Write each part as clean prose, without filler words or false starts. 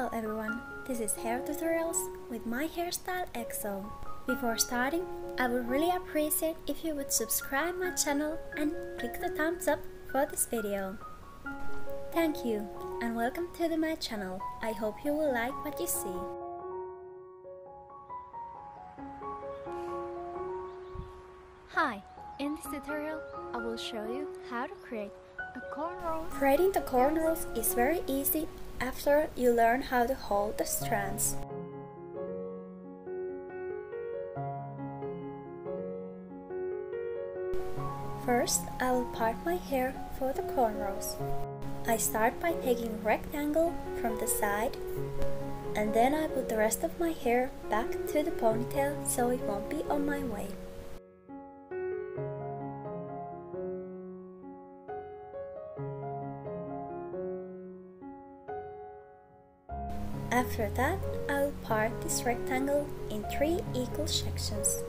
Hello everyone, this is Hair Tutorials with my hairstyle EXO. Before starting, I would really appreciate if you would subscribe my channel and click the thumbs up for this video. Thank you and welcome to my channel. I hope you will like what you see. Hi, in this tutorial I will show you how to create a cornrows. Creating the cornrows is very easy after you learn how to hold the strands. First, I will part my hair for the cornrows. I start by taking a rectangle from the side, and then I put the rest of my hair back to the ponytail so it won't be on my way. After that, I will part this rectangle in 3 equal sections.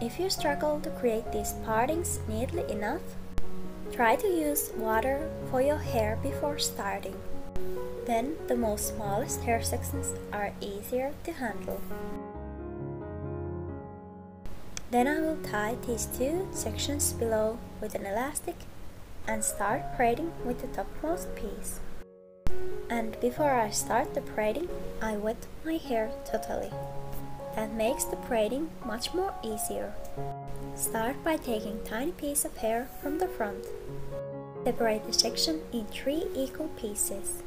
If you struggle to create these partings neatly enough, try to use water for your hair before starting. Then the most smallest hair sections are easier to handle. Then I will tie these 2 sections below with an elastic and start braiding with the topmost piece. And before I start the braiding, I wet my hair totally. That makes the braiding much more easier. Start by taking a tiny piece of hair from the front. Separate the section in 3 equal pieces.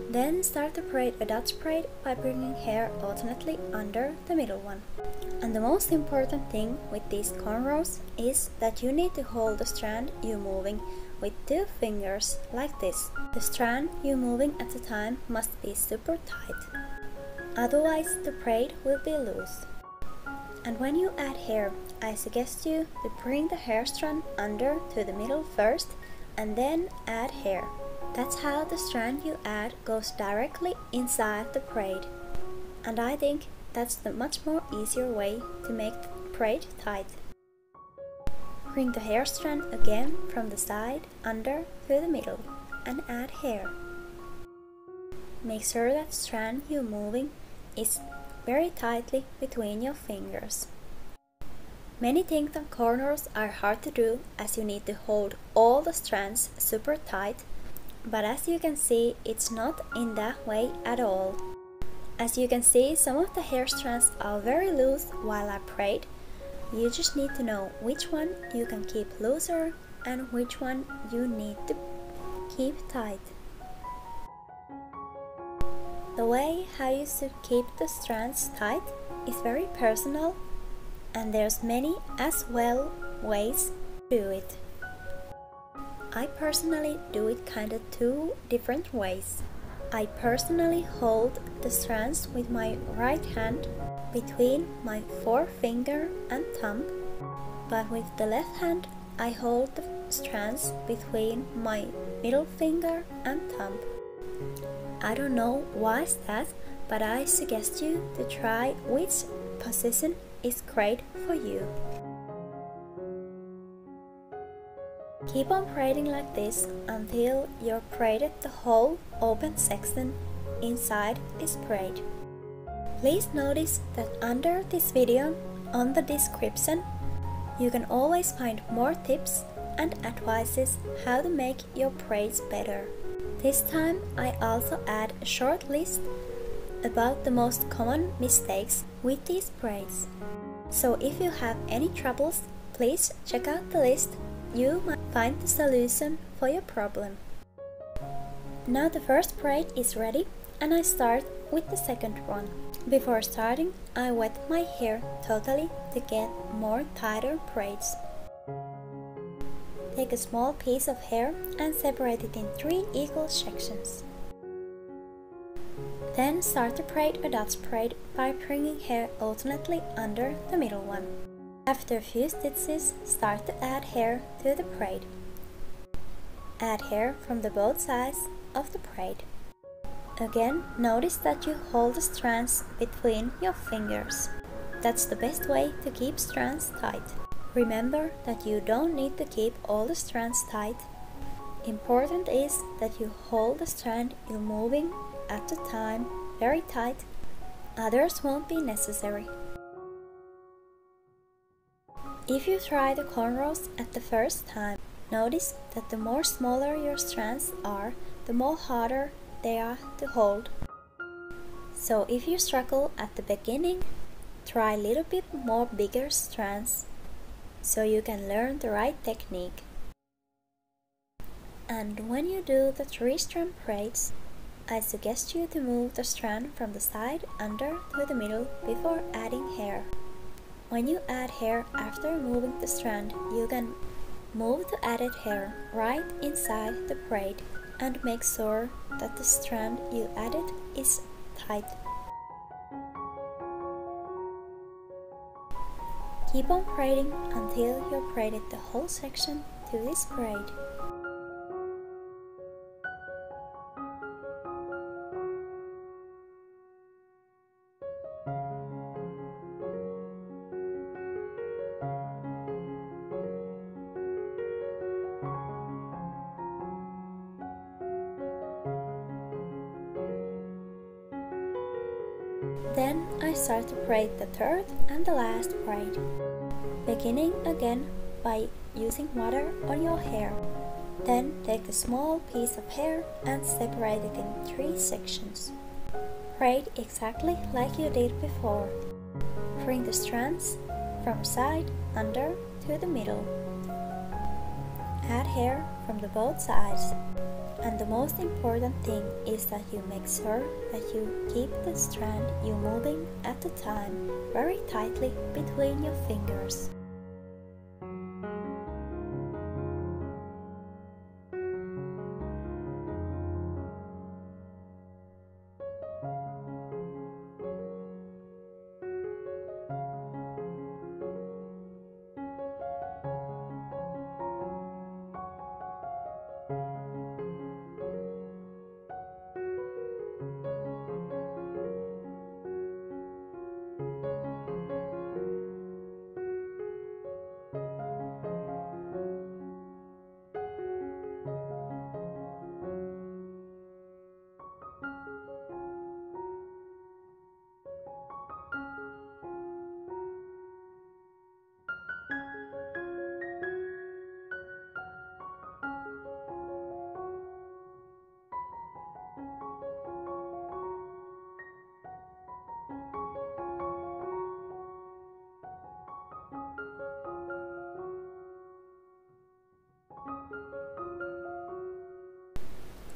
Then start to braid a Dutch braid by bringing hair alternately under the middle one. And the most important thing with these cornrows is that you need to hold the strand you're moving with 2 fingers like this. The strand you're moving at the time must be super tight, otherwise the braid will be loose. And when you add hair, I suggest you to bring the hair strand under to the middle first and then add hair. That's how the strand you add goes directly inside the braid. And I think that's the much more easier way to make the braid tight. Bring the hair strand again from the side under to the middle and add hair. Make sure that strand you're moving is very tightly between your fingers. Many think that cornrows are hard to do as you need to hold all the strands super tight, but as you can see, it's not in that way at all. As you can see, some of the hair strands are very loose while I braid. You just need to know which one you can keep looser and which one you need to keep tight. The way how you should keep the strands tight is very personal, and there's many as well ways to do it. I personally do it kinda 2 different ways. I personally hold the strands with my right hand between my forefinger and thumb, but with the left hand I hold the strands between my middle finger and thumb. I don't know why is that, but I suggest you to try which position is great for you. Keep on braiding like this until you're braided the whole open section inside this braid. Please notice that under this video, on the description, you can always find more tips and advices how to make your braids better. This time I also add a short list about the most common mistakes with these braids. So if you have any troubles, please check out the list. You might find the solution for your problem. Now the first braid is ready and I start with the second one. Before starting, I wet my hair totally to get more tighter braids. Take a small piece of hair and separate it in 3 equal sections. Then start to braid a Dutch braid by bringing hair alternately under the middle one. After a few stitches, start to add hair to the braid. Add hair from the both sides of the braid. Again, notice that you hold the strands between your fingers. That's the best way to keep strands tight. Remember that you don't need to keep all the strands tight. Important is that you hold the strand you're moving at the time very tight, others won't be necessary. If you try the cornrows at the first time, notice that the more smaller your strands are, the more harder they are to hold. So if you struggle at the beginning, try a little bit more bigger strands so you can learn the right technique. And when you do the 3-strand braids, I suggest you to move the strand from the side under to the middle before adding hair. When you add hair after removing the strand, you can move the added hair right inside the braid and make sure that the strand you added is tight. Keep on braiding until you've braided the whole section to this braid. Then I start to braid the third and the last braid, beginning again by using water on your hair. Then take a small piece of hair and separate it in 3 sections. Braid exactly like you did before. Bring the strands from side under to the middle. Add hair from the both sides. And the most important thing is that you make sure that you keep the strand you're moving at the time very tightly between your fingers.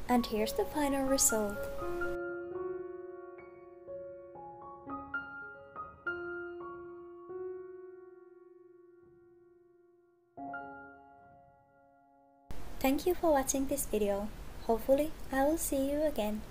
And here's the final result. Thank you for watching this video. Hopefully I will see you again